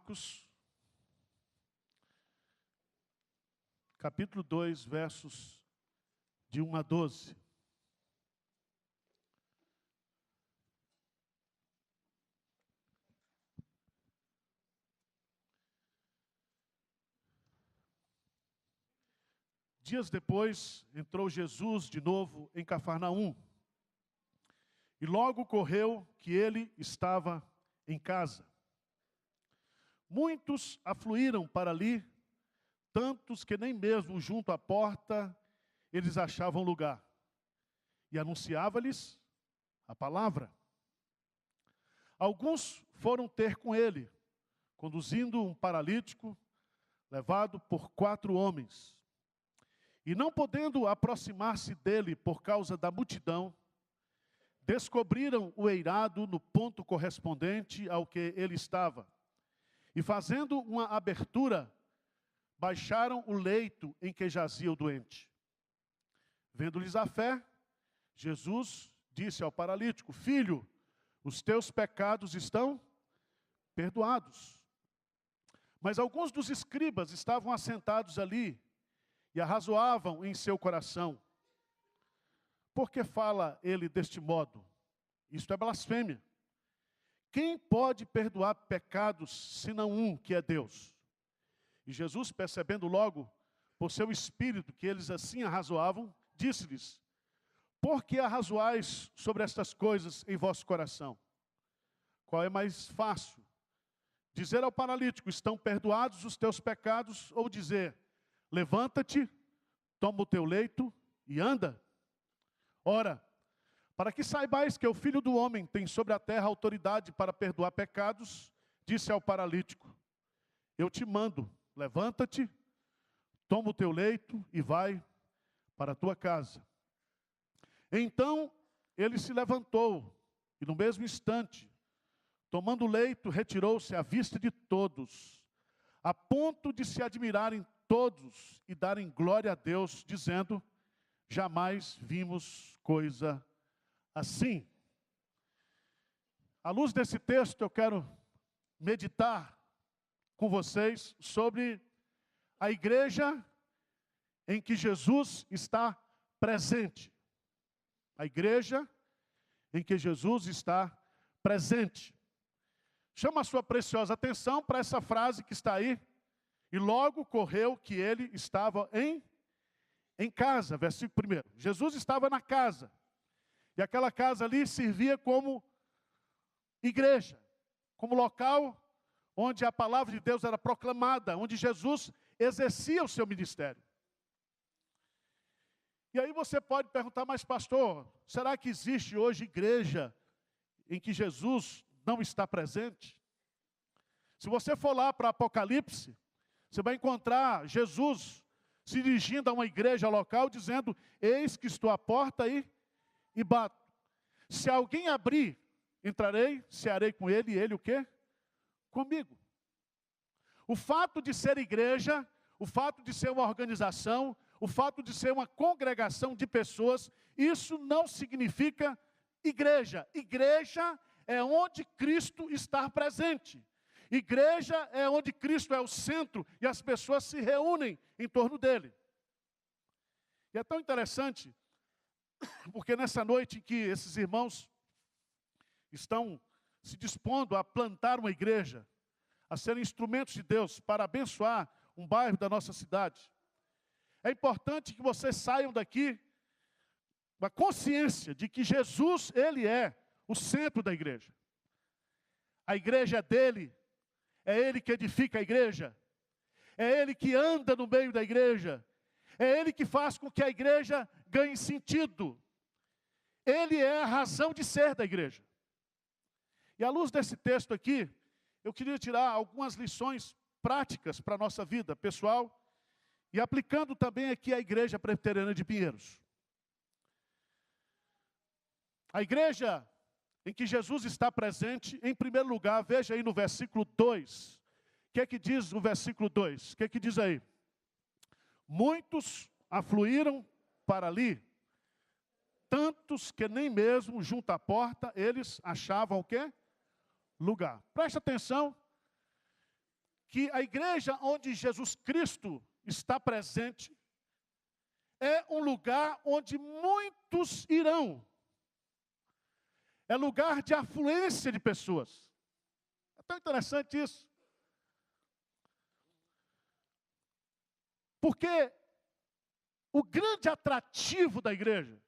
Marcos, capítulo 2, versos de 1 a 12. Dias depois, entrou Jesus de novo em Cafarnaum. E logo ocorreu que ele estava em casa. Muitos afluíram para ali, tantos que nem mesmo junto à porta eles achavam lugar. E anunciava-lhes a palavra. Alguns foram ter com ele, conduzindo um paralítico, levado por 4 homens. E não podendo aproximar-se dele por causa da multidão, descobriram o eirado no ponto correspondente ao que ele estava. E fazendo uma abertura, baixaram o leito em que jazia o doente. Vendo-lhes a fé, Jesus disse ao paralítico: Filho, os teus pecados estão perdoados. Mas alguns dos escribas estavam assentados ali e arrazoavam em seu coração: por que fala ele deste modo? Isto é blasfêmia. Quem pode perdoar pecados, senão um, que é Deus? E Jesus, percebendo logo, por seu espírito, que eles assim arrazoavam, disse-lhes: por que arrazoais sobre estas coisas em vosso coração? Qual é mais fácil? Dizer ao paralítico: estão perdoados os teus pecados, ou dizer: levanta-te, toma o teu leito e anda? Ora, para que saibais que o Filho do Homem tem sobre a terra autoridade para perdoar pecados, disse ao paralítico: eu te mando, levanta-te, toma o teu leito e vai para a tua casa. Então ele se levantou e no mesmo instante, tomando o leito, retirou-se à vista de todos, a ponto de se admirarem todos e darem glória a Deus, dizendo: jamais vimos coisa assim. À luz desse texto, eu quero meditar com vocês sobre a igreja em que Jesus está presente. A igreja em que Jesus está presente. Chama a sua preciosa atenção para essa frase que está aí. E logo ocorreu que ele estava em casa, versículo 1. Jesus estava na casa. E aquela casa ali servia como igreja, como local onde a palavra de Deus era proclamada, onde Jesus exercia o seu ministério. E aí você pode perguntar: mas pastor, será que existe hoje igreja em que Jesus não está presente? Se você for lá para Apocalipse, você vai encontrar Jesus se dirigindo a uma igreja local, dizendo: eis que estou à porta e bato. Se alguém abrir, entrarei, cearei com ele, e ele o quê? Comigo. O fato de ser igreja, o fato de ser uma organização, o fato de ser uma congregação de pessoas, isso não significa igreja. Igreja é onde Cristo está presente. Igreja é onde Cristo é o centro e as pessoas se reúnem em torno dele. E é tão interessante, porque nessa noite que esses irmãos estão se dispondo a plantar uma igreja, a serem instrumentos de Deus para abençoar um bairro da nossa cidade, é importante que vocês saiam daqui com a consciência de que Jesus, ele é o centro da igreja. A igreja é dele, é ele que edifica a igreja, é ele que anda no meio da igreja, é ele que faz com que a igreja ganhe sentido. Ele é a razão de ser da igreja. E à luz desse texto aqui, eu queria tirar algumas lições práticas para a nossa vida pessoal e aplicando também aqui a Igreja Presbiteriana de Pinheiros. A igreja em que Jesus está presente, em primeiro lugar, veja aí no versículo 2. O que é que diz o versículo 2? O que é que diz aí? Muitos afluíram para ali, tantos que nem mesmo junto à porta eles achavam o quê? Lugar. Preste atenção que a igreja onde Jesus Cristo está presente é um lugar onde muitos irão. É lugar de afluência de pessoas. É tão interessante isso. Porque o grande atrativo da igreja,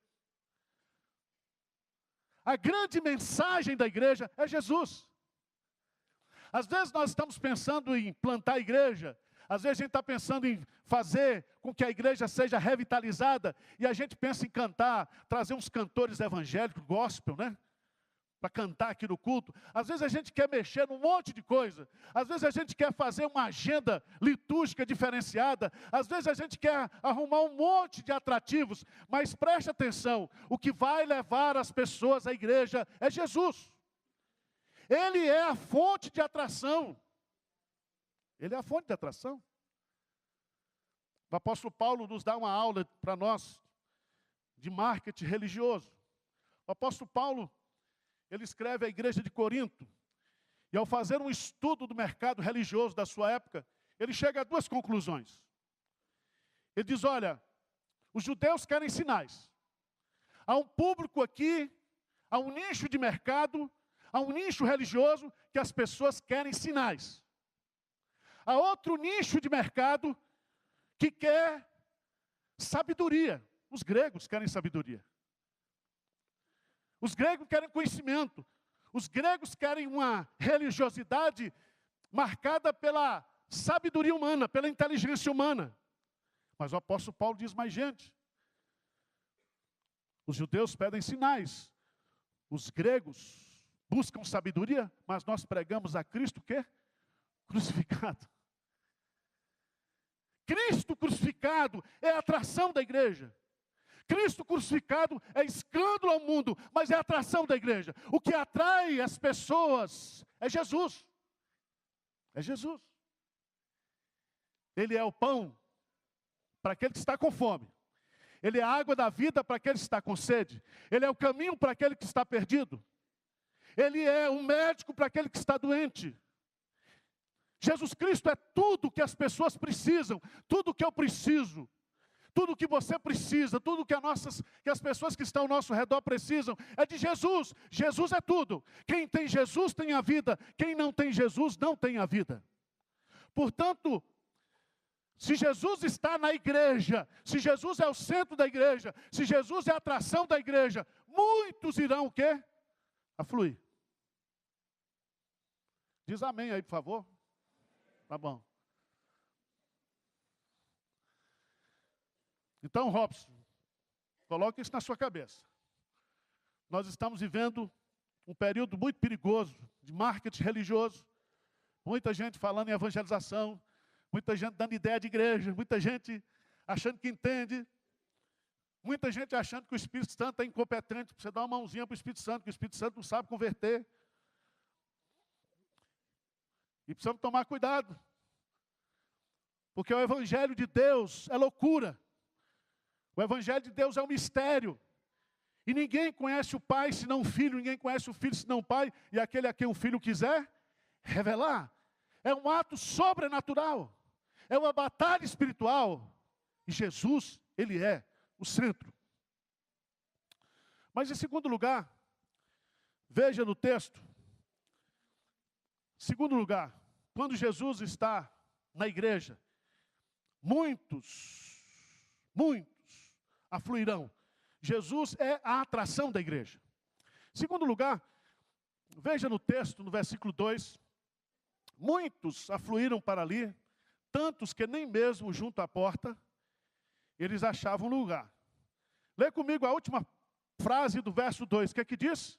a grande mensagem da igreja é Jesus. Às vezes nós estamos pensando em plantar a igreja, às vezes a gente está pensando em fazer com que a igreja seja revitalizada, e a gente pensa em cantar, trazer uns cantores evangélicos, gospel, né? Para cantar aqui no culto. Às vezes a gente quer mexer num monte de coisa. Às vezes a gente quer fazer uma agenda litúrgica diferenciada. Às vezes a gente quer arrumar um monte de atrativos. Mas preste atenção, o que vai levar as pessoas à igreja é Jesus. Ele é a fonte de atração. Ele é a fonte de atração. O apóstolo Paulo nos dá uma aula para nós de marketing religioso. O apóstolo Paulo, ele escreve à igreja de Corinto, e ao fazer um estudo do mercado religioso da sua época, ele chega a duas conclusões. Ele diz, olha, os judeus querem sinais. Há um público aqui, há um nicho de mercado, há um nicho religioso que as pessoas querem sinais. Há outro nicho de mercado que quer sabedoria. Os gregos querem sabedoria. Os gregos querem conhecimento. Os gregos querem uma religiosidade marcada pela sabedoria humana, pela inteligência humana. Mas o apóstolo Paulo diz mais, gente, os judeus pedem sinais. Os gregos buscam sabedoria, mas nós pregamos a Cristo o quê? Crucificado. Cristo crucificado é a atração da igreja. Cristo crucificado é escândalo ao mundo, mas é a atração da igreja. O que atrai as pessoas é Jesus. É Jesus. Ele é o pão para aquele que está com fome. Ele é a água da vida para aquele que está com sede. Ele é o caminho para aquele que está perdido. Ele é um médico para aquele que está doente. Jesus Cristo é tudo que as pessoas precisam, tudo que eu preciso. Tudo que você precisa, tudo que as pessoas que estão ao nosso redor precisam, é de Jesus. Jesus é tudo. Quem tem Jesus tem a vida. Quem não tem Jesus não tem a vida. Portanto, se Jesus está na igreja, se Jesus é o centro da igreja, se Jesus é a atração da igreja, muitos irão o quê? A fluir. Diz amém aí, por favor. Tá bom. Então, Robson, coloque isso na sua cabeça. Nós estamos vivendo um período muito perigoso de marketing religioso. Muita gente falando em evangelização, muita gente dando ideia de igreja, muita gente achando que entende, muita gente achando que o Espírito Santo é incompetente, para você dar uma mãozinha para o Espírito Santo, que o Espírito Santo não sabe converter. E precisamos tomar cuidado, porque o Evangelho de Deus é loucura. O Evangelho de Deus é um mistério. E ninguém conhece o Pai senão o Filho, ninguém conhece o Filho senão o Pai, e aquele a quem o Filho quiser revelar. É um ato sobrenatural. É uma batalha espiritual. E Jesus, Ele é o centro. Mas em segundo lugar, veja no texto. Segundo lugar, quando Jesus está na igreja, muitos afluirão. Jesus é a atração da igreja. Segundo lugar, veja no texto, no versículo 2, muitos afluíram para ali, tantos que nem mesmo junto à porta, eles achavam lugar. Lê comigo a última frase do verso 2, o que é que diz?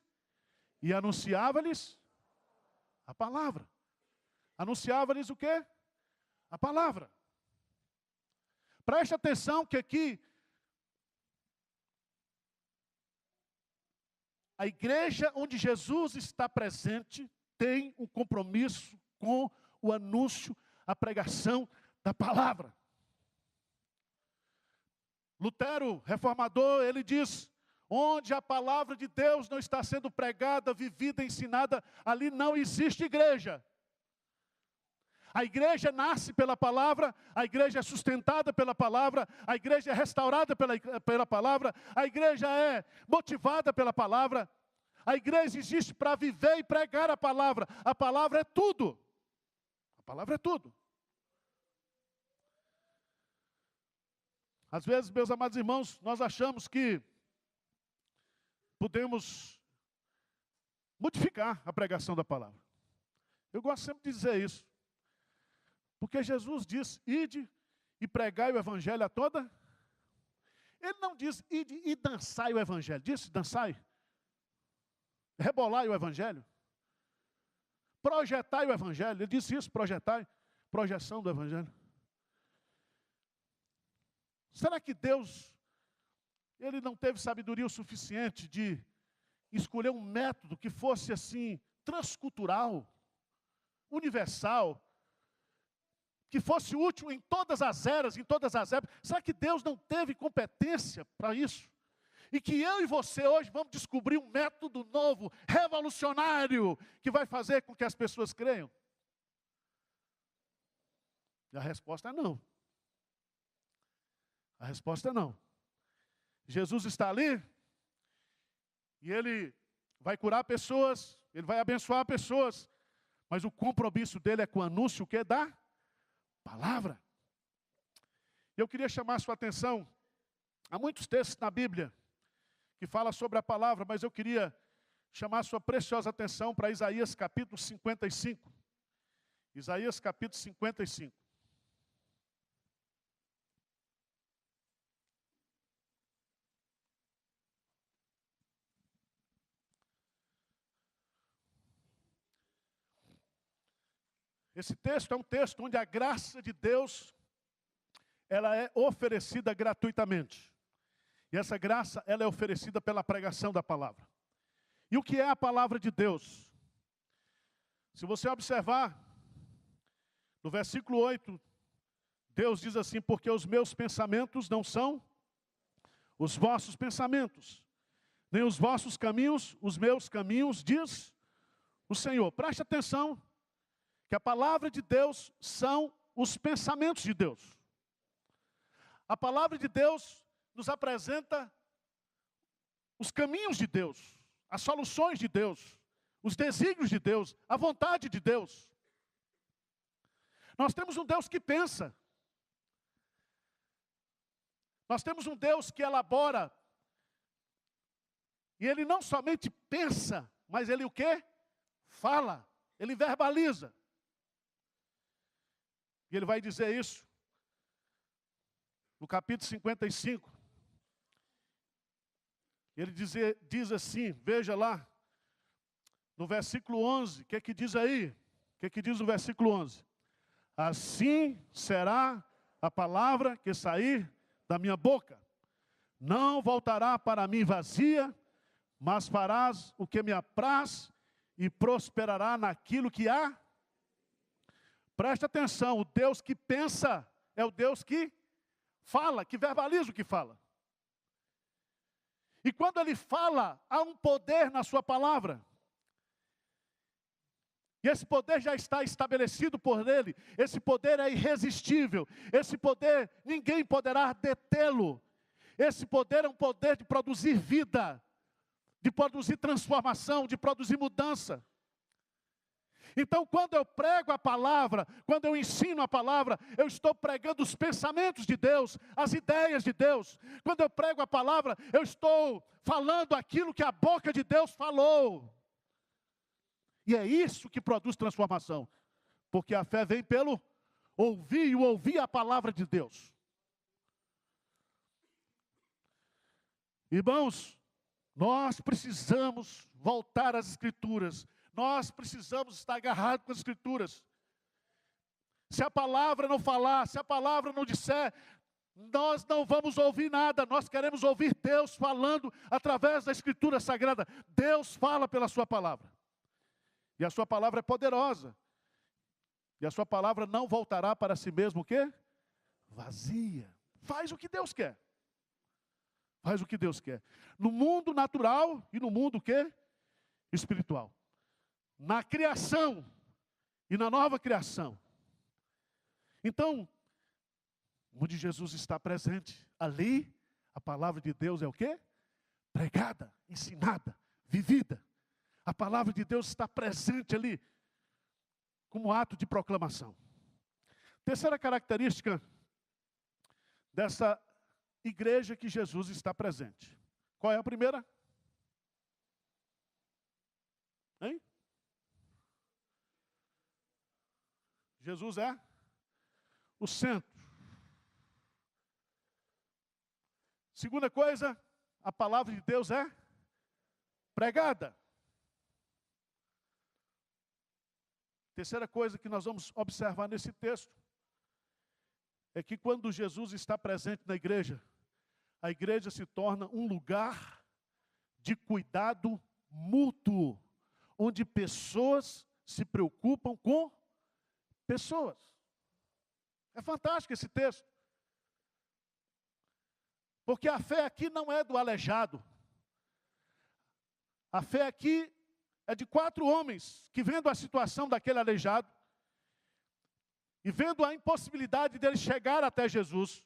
E anunciava-lhes a palavra. Anunciava-lhes o quê? A palavra. Preste atenção que aqui a igreja onde Jesus está presente tem um compromisso com o anúncio, a pregação da palavra. Lutero, reformador, ele diz, onde a palavra de Deus não está sendo pregada, vivida, ensinada, ali não existe igreja. A igreja nasce pela palavra, a igreja é sustentada pela palavra, a igreja é restaurada pela palavra, a igreja é motivada pela palavra. A igreja existe para viver e pregar a palavra. A palavra é tudo. A palavra é tudo. Às vezes, meus amados irmãos, nós achamos que podemos modificar a pregação da palavra. Eu gosto sempre de dizer isso. Porque Jesus diz, ide e pregai o evangelho a toda. Ele não diz, ide e dançai o evangelho. Diz, dançai. Rebolai o evangelho. Projetai o evangelho. Ele disse isso, projetai. Projeção do evangelho. Será que Deus, Ele não teve sabedoria o suficiente de escolher um método que fosse assim, transcultural, universal, que fosse útil em todas as eras, em todas as épocas? Será que Deus não teve competência para isso? E que eu e você hoje vamos descobrir um método novo, revolucionário, que vai fazer com que as pessoas creiam? E a resposta é não. A resposta é não. Jesus está ali e Ele vai curar pessoas, Ele vai abençoar pessoas, mas o compromisso dele é com o anúncio que da palavra. Eu queria chamar a sua atenção, há muitos textos na Bíblia que falam sobre a palavra, mas eu queria chamar a sua preciosa atenção para Isaías capítulo 55. Isaías capítulo 55. Esse texto é um texto onde a graça de Deus, ela é oferecida gratuitamente. E essa graça, ela é oferecida pela pregação da palavra. E o que é a palavra de Deus? Se você observar, no versículo 8, Deus diz assim, porque os meus pensamentos não são os vossos pensamentos, nem os vossos caminhos, os meus caminhos, diz o Senhor. Preste atenção, que a palavra de Deus são os pensamentos de Deus. A palavra de Deus nos apresenta os caminhos de Deus, as soluções de Deus, os desígnios de Deus, a vontade de Deus. Nós temos um Deus que pensa. Nós temos um Deus que elabora. E Ele não somente pensa, mas Ele o quê? Fala, Ele verbaliza. E Ele vai dizer isso no capítulo 55. Ele diz assim, veja lá, no versículo 11, o que é que diz aí? O que é que diz no versículo 11? Assim será a palavra que sair da minha boca. Não voltará para mim vazia, mas farás o que me apraz e prosperará naquilo que há. Preste atenção, o Deus que pensa é o Deus que fala, que verbaliza o que fala. E quando Ele fala, há um poder na sua palavra. E esse poder já está estabelecido por Ele. Esse poder é irresistível. Esse poder, ninguém poderá detê-lo. Esse poder é um poder de produzir vida, de produzir transformação, de produzir mudança. Então, quando eu prego a palavra, quando eu ensino a palavra, eu estou pregando os pensamentos de Deus, as ideias de Deus. Quando eu prego a palavra, eu estou falando aquilo que a boca de Deus falou. E é isso que produz transformação. Porque a fé vem pelo ouvir e ouvir a palavra de Deus. Irmãos, nós precisamos voltar às Escrituras. Nós precisamos estar agarrados com as Escrituras. Se a palavra não falar, se a palavra não disser, nós não vamos ouvir nada. Nós queremos ouvir Deus falando através da Escritura Sagrada. Deus fala pela sua palavra. E a sua palavra é poderosa. E a sua palavra não voltará para si mesmo o quê? Vazia. Faz o que Deus quer. Faz o que Deus quer. No mundo natural e no mundo o quê? Espiritual. Na criação e na nova criação. Então, onde Jesus está presente, ali a palavra de Deus é o quê? Pregada, ensinada, vivida. A palavra de Deus está presente ali, como ato de proclamação. Terceira característica dessa igreja que Jesus está presente. Qual é a primeira? Hein? Jesus é o centro. Segunda coisa, a palavra de Deus é pregada. Terceira coisa que nós vamos observar nesse texto é que quando Jesus está presente na igreja, a igreja se torna um lugar de cuidado mútuo, onde pessoas se preocupam com pessoas. É fantástico esse texto. Porque a fé aqui não é do aleijado. A fé aqui é de 4 homens que, vendo a situação daquele aleijado e vendo a impossibilidade dele chegar até Jesus,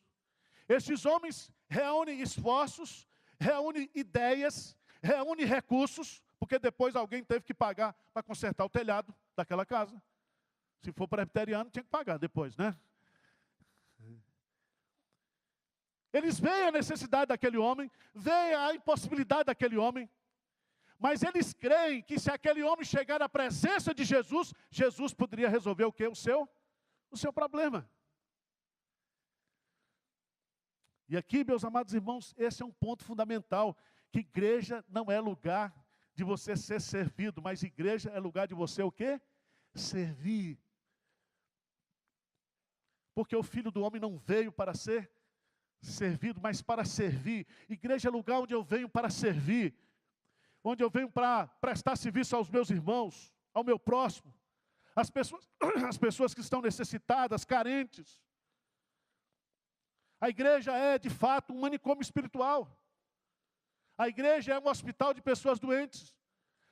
esses homens reúnem esforços, reúnem ideias, reúnem recursos, porque depois alguém teve que pagar para consertar o telhado daquela casa. Se for presbiteriano, tinha que pagar depois, né? Eles veem a necessidade daquele homem, veem a impossibilidade daquele homem, mas eles creem que se aquele homem chegar à presença de Jesus, Jesus poderia resolver o quê? O seu problema. E aqui, meus amados irmãos, esse é um ponto fundamental, que igreja não é lugar de você ser servido, mas igreja é lugar de você o quê? Servir. Porque o Filho do Homem não veio para ser servido, mas para servir. Igreja é lugar onde eu venho para servir, onde eu venho para prestar serviço aos meus irmãos, ao meu próximo, as pessoas que estão necessitadas, carentes. A igreja é, de fato, um manicômio espiritual. A igreja é um hospital de pessoas doentes.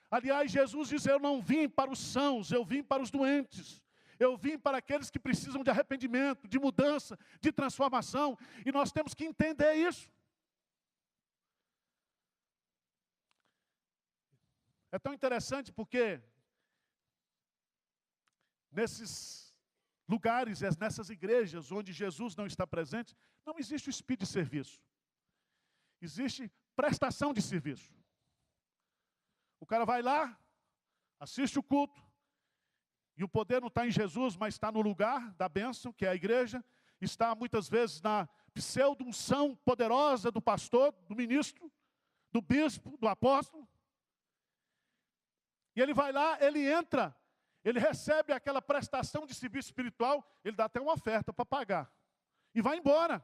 Aliás, Jesus diz: eu não vim para os sãos, eu vim para os doentes. Eu vim para aqueles que precisam de arrependimento, de mudança, de transformação. E nós temos que entender isso. É tão interessante porque nesses lugares, nessas igrejas onde Jesus não está presente, não existe o espírito de serviço. Existe prestação de serviço. O cara vai lá, assiste o culto, e o poder não está em Jesus, mas está no lugar da bênção, que é a igreja. Está muitas vezes na pseudo-unção poderosa do pastor, do ministro, do bispo, do apóstolo. E ele vai lá, ele entra, ele recebe aquela prestação de serviço espiritual, ele dá até uma oferta para pagar. E vai embora.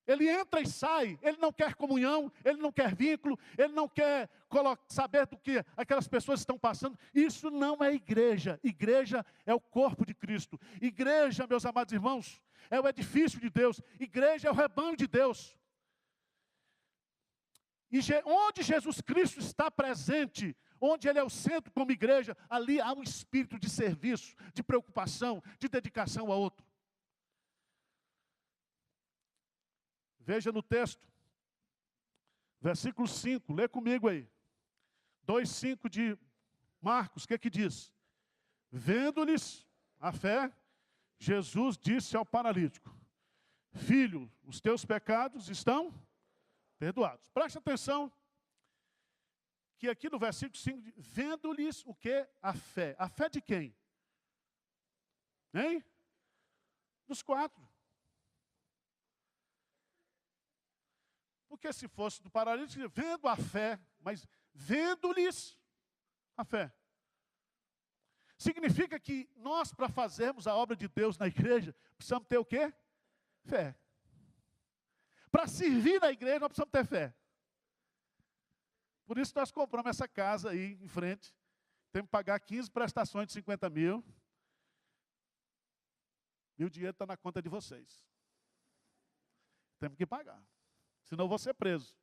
Ele entra e sai, ele não quer comunhão, ele não quer vínculo, ele não quer saber do que aquelas pessoas estão passando. Isso não é igreja. Igreja é o corpo de Cristo. Igreja, meus amados irmãos, é o edifício de Deus. Igreja é o rebanho de Deus. E onde Jesus Cristo está presente, onde Ele é o centro como igreja, ali há um espírito de serviço, de preocupação, de dedicação a outro. Veja no texto, versículo 5, lê comigo aí. 2:5 de Marcos, o que diz? Vendo-lhes a fé, Jesus disse ao paralítico: filho, os teus pecados estão perdoados. Preste atenção, que aqui no versículo 5, vendo-lhes o que? A fé. A fé de quem? Hein? Dos 4. Porque se fosse do paralítico, vendo a fé, mas vendo-lhes a fé. Significa que nós, para fazermos a obra de Deus na igreja, precisamos ter o quê? Fé. Para servir na igreja, nós precisamos ter fé. Por isso nós compramos essa casa aí em frente. Temos que pagar 15 prestações de 50 mil. E o dinheiro está na conta de vocês. Temos que pagar. Senão eu vou ser preso.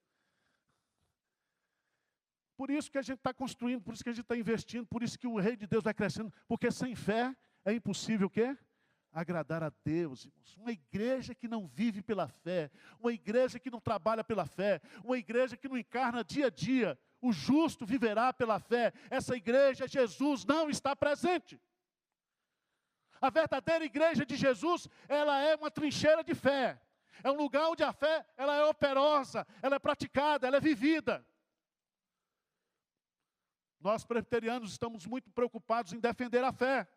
Por isso que a gente está construindo, por isso que a gente está investindo, por isso que o reino de Deus vai crescendo, porque sem fé é impossível o quê? Agradar a Deus, irmãos. Uma igreja que não vive pela fé, uma igreja que não trabalha pela fé, uma igreja que não encarna dia a dia, o justo viverá pela fé. Essa igreja, Jesus não está presente. A verdadeira igreja de Jesus, ela é uma trincheira de fé. É um lugar onde a fé, ela é operosa, ela é praticada, ela é vivida. Nós presbiterianos estamos muito preocupados em defender a fé.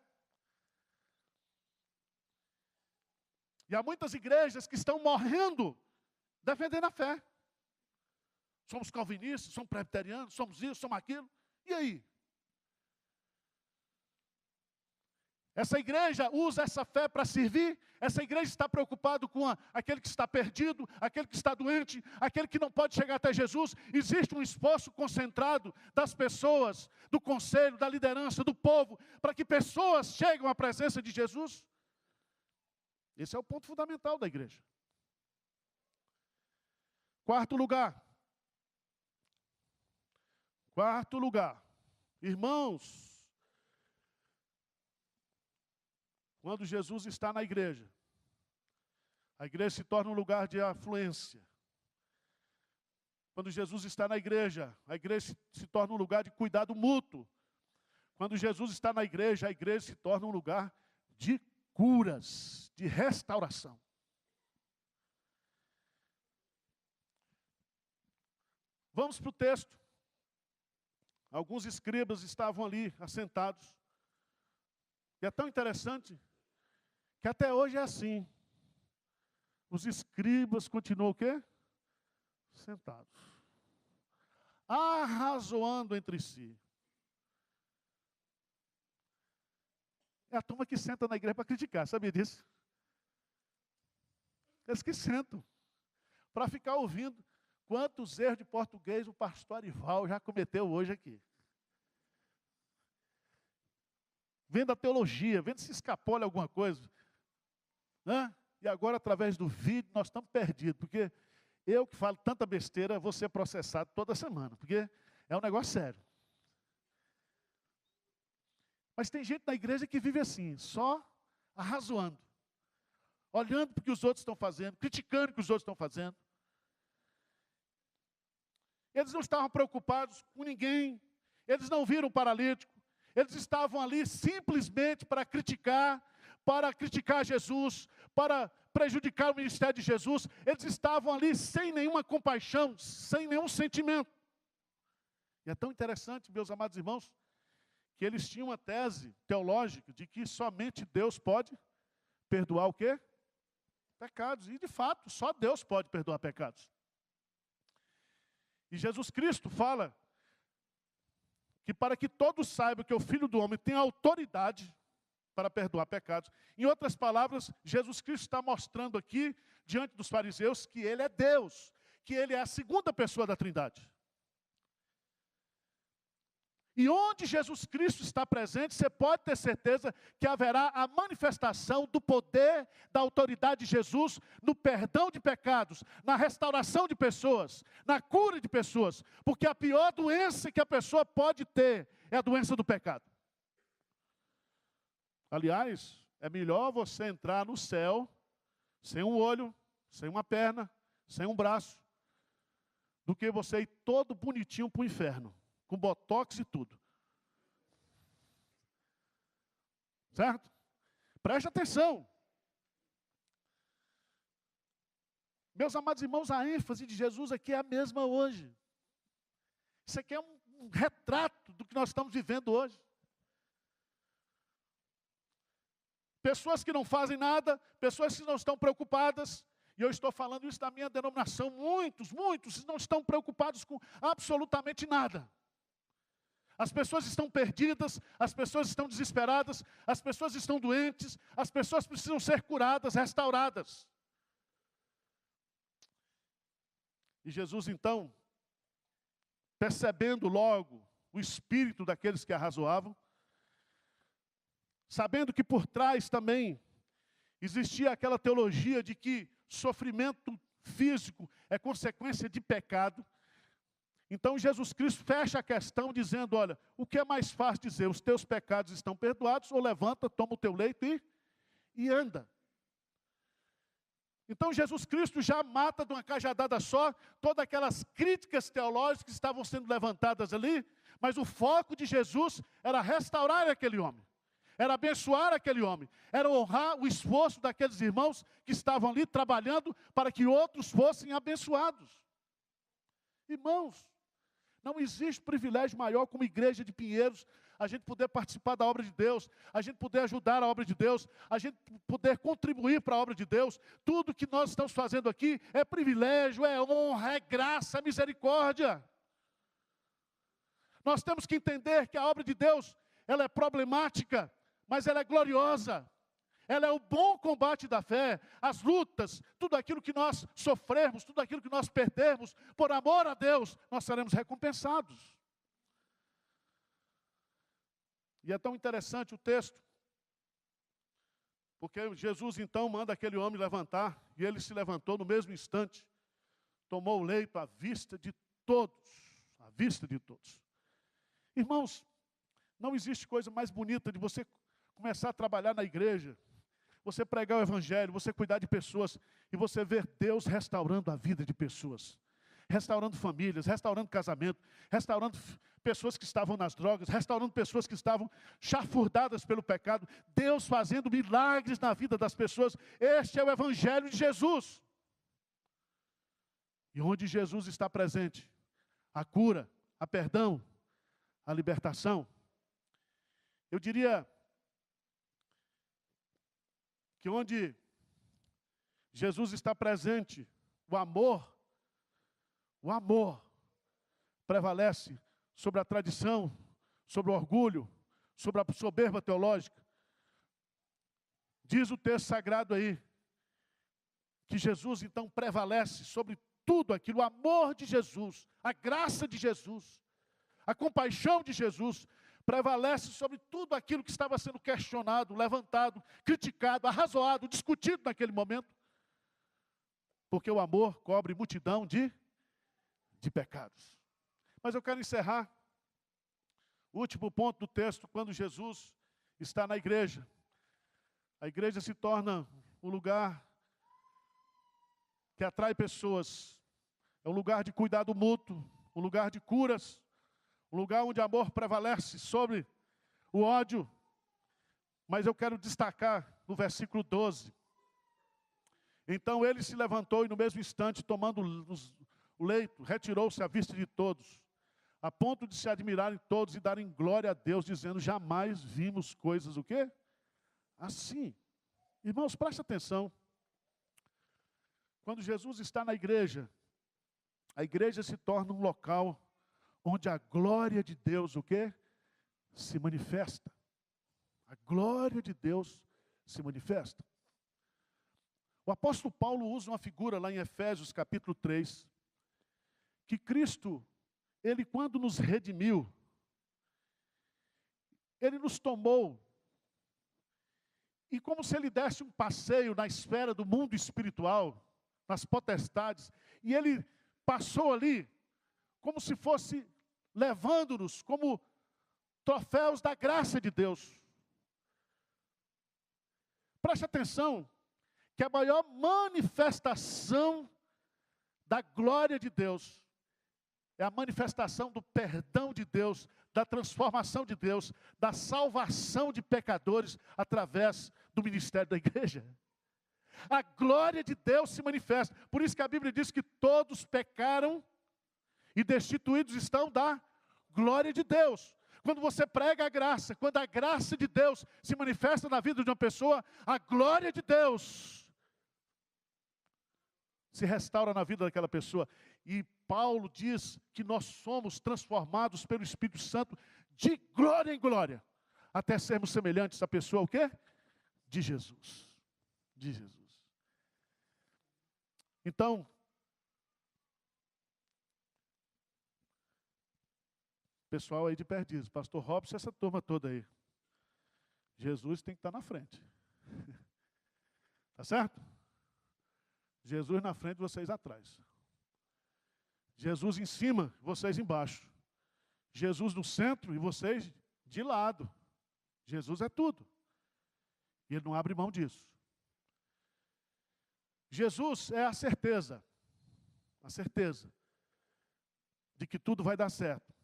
E há muitas igrejas que estão morrendo defendendo a fé. Somos calvinistas, somos presbiterianos, somos isso, somos aquilo. E aí? Essa igreja usa essa fé para servir? Essa igreja está preocupada com aquele que está perdido, aquele que está doente, aquele que não pode chegar até Jesus? Existe um esforço concentrado das pessoas, do conselho, da liderança, do povo, para que pessoas cheguem à presença de Jesus? Esse é o ponto fundamental da igreja. Quarto lugar. Irmãos, quando Jesus está na igreja, a igreja se torna um lugar de afluência. Quando Jesus está na igreja, a igreja se torna um lugar de cuidado mútuo. Quando Jesus está na igreja, a igreja se torna um lugar de curas, de restauração. Vamos para o texto. Alguns escribas estavam ali, assentados. E é tão interessante que até hoje é assim. Os escribas continuam o quê? Sentados. Arrazoando entre si. É a turma que senta na igreja para criticar, sabia disso? Eles que sentam para ficar ouvindo quantos erros de português o pastor Arival já cometeu hoje aqui. Vendo a teologia, vendo se escapou alguma coisa. Né? E agora, através do vídeo, nós estamos perdidos, porque eu que falo tanta besteira, vou ser processado toda semana, porque é um negócio sério. Mas tem gente na igreja que vive assim, só arrazoando, olhando para o que os outros estão fazendo, criticando o que os outros estão fazendo. Eles não estavam preocupados com ninguém, eles não viram o paralítico, eles estavam ali simplesmente para criticar Jesus, para prejudicar o ministério de Jesus. Eles estavam ali sem nenhuma compaixão, sem nenhum sentimento. E é tão interessante, meus amados irmãos, que eles tinham uma tese teológica de que somente Deus pode perdoar o quê? Pecados. E de fato, só Deus pode perdoar pecados. E Jesus Cristo fala que para que todos saibam que o Filho do Homem tem autoridade para perdoar pecados. Em outras palavras, Jesus Cristo está mostrando aqui, diante dos fariseus, que Ele é Deus, que Ele é a segunda pessoa da Trindade. E onde Jesus Cristo está presente, você pode ter certeza que haverá a manifestação do poder, da autoridade de Jesus, no perdão de pecados, na restauração de pessoas, na cura de pessoas. Porque a pior doença que a pessoa pode ter é a doença do pecado. Aliás, é melhor você entrar no céu sem um olho, sem uma perna, sem um braço, do que você ir todo bonitinho para o inferno, com botox e tudo. Certo? Preste atenção. Meus amados irmãos, a ênfase de Jesus aqui é a mesma hoje. Isso aqui é um retrato do que nós estamos vivendo hoje. Pessoas que não fazem nada, pessoas que não estão preocupadas, e eu estou falando isso da minha denominação, muitos não estão preocupados com absolutamente nada. As pessoas estão perdidas, as pessoas estão desesperadas, as pessoas estão doentes, as pessoas precisam ser curadas, restauradas. E Jesus então, percebendo logo o espírito daqueles que arrazoavam, sabendo que por trás também existia aquela teologia de que sofrimento físico é consequência de pecado, Então Jesus Cristo fecha a questão dizendo, olha, o que é mais fácil dizer, os teus pecados estão perdoados, ou levanta, toma o teu leito e anda. Então Jesus Cristo já mata de uma cajadada só todas aquelas críticas teológicas que estavam sendo levantadas ali, mas o foco de Jesus era restaurar aquele homem, era abençoar aquele homem, era honrar o esforço daqueles irmãos que estavam ali trabalhando para que outros fossem abençoados. Irmãos, não existe privilégio maior como igreja de Pinheiros, a gente poder participar da obra de Deus, a gente poder ajudar a obra de Deus, a gente poder contribuir para a obra de Deus. Tudo que nós estamos fazendo aqui é privilégio, é honra, é graça, é misericórdia. Nós temos que entender que a obra de Deus, ela é problemática, mas ela é gloriosa. Ela é o bom combate da fé, as lutas, tudo aquilo que nós sofrermos, tudo aquilo que nós perdermos, por amor a Deus, nós seremos recompensados. E é tão interessante o texto, porque Jesus então manda aquele homem levantar, e ele se levantou no mesmo instante, tomou o leito à vista de todos, à vista de todos. Irmãos, não existe coisa mais bonita de você começar a trabalhar na igreja, você pregar o evangelho, você cuidar de pessoas, e você ver Deus restaurando a vida de pessoas, restaurando famílias, restaurando casamento, restaurando pessoas que estavam nas drogas, restaurando pessoas que estavam chafurdadas pelo pecado, Deus fazendo milagres na vida das pessoas. Este é o evangelho de Jesus. E onde Jesus está presente, a cura, a perdão, a libertação. Eu diria que onde Jesus está presente, o amor prevalece sobre a tradição, sobre o orgulho, sobre a soberba teológica. Diz o texto sagrado aí, que Jesus então prevalece sobre tudo aquilo, o amor de Jesus, a graça de Jesus, a compaixão de Jesus, prevalece sobre tudo aquilo que estava sendo questionado, levantado, criticado, arrazoado, discutido naquele momento. Porque o amor cobre multidão de pecados. Mas eu quero encerrar o último ponto do texto, quando Jesus está na igreja. A igreja se torna um lugar que atrai pessoas, é um lugar de cuidado mútuo, um lugar de curas, um lugar onde amor prevalece sobre o ódio. Mas eu quero destacar no versículo 12. Então ele se levantou e no mesmo instante, tomando o leito, retirou-se à vista de todos, a ponto de se admirarem todos e darem glória a Deus, dizendo, jamais vimos coisas, o quê? Assim. Irmãos, preste atenção. Quando Jesus está na igreja, a igreja se torna um local onde a glória de Deus, o quê? Se manifesta. A glória de Deus se manifesta. O apóstolo Paulo usa uma figura lá em Efésios capítulo 3, que Cristo, Ele quando nos redimiu, Ele nos tomou, e como se Ele desse um passeio na esfera do mundo espiritual, nas potestades, e Ele passou ali, como se fosse levando-nos como troféus da graça de Deus. Preste atenção, que a maior manifestação da glória de Deus é a manifestação do perdão de Deus, da transformação de Deus, da salvação de pecadores através do ministério da igreja. A glória de Deus se manifesta. Por isso que a Bíblia diz que todos pecaram e destituídos estão da glória de Deus. Quando você prega a graça, quando a graça de Deus se manifesta na vida de uma pessoa, a glória de Deus se restaura na vida daquela pessoa. E Paulo diz que nós somos transformados pelo Espírito Santo de glória em glória, até sermos semelhantes à pessoa, o quê? De Jesus. De Jesus. Então, pessoal aí de Perdizes, pastor Robson, essa turma toda aí, Jesus tem que estar na frente. Tá certo? Jesus na frente, vocês atrás. Jesus em cima, vocês embaixo. Jesus no centro e vocês de lado. Jesus é tudo. E Ele não abre mão disso. Jesus é a certeza de que tudo vai dar certo.